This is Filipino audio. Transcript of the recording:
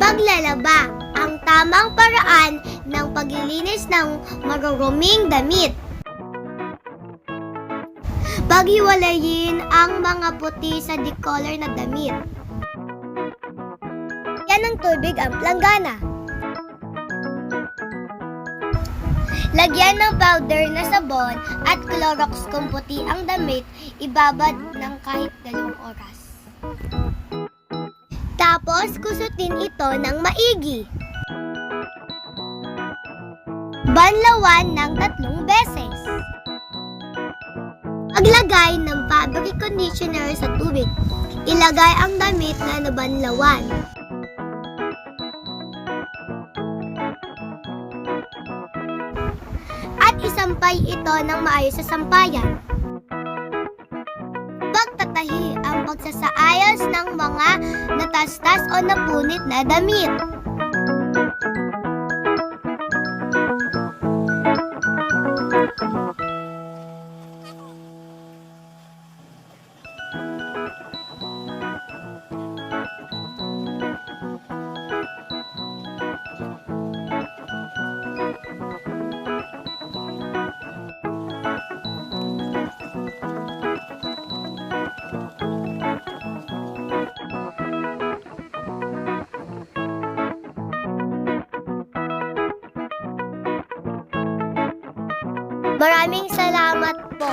Paglalaba, ang tamang paraan ng paglilinis ng maruruming damit. Paghiwalayin ang mga puti sa decolor na damit. Yan ng tubig ang planggana. Lagyan ng powder na sabon at Clorox kung puti ang damit, ibabad ng kahit 2 oras. Tapos, kusutin ito ng maigi. Banlawan ng 3 beses. Paglagay ng fabric conditioner sa tubig, ilagay ang damit na nabanlawan. At isampay ito ng maayos sa sampayan. Pagtatahi ang pagsasaayos ng mga natastas o napunit na damit. Maraming salamat po.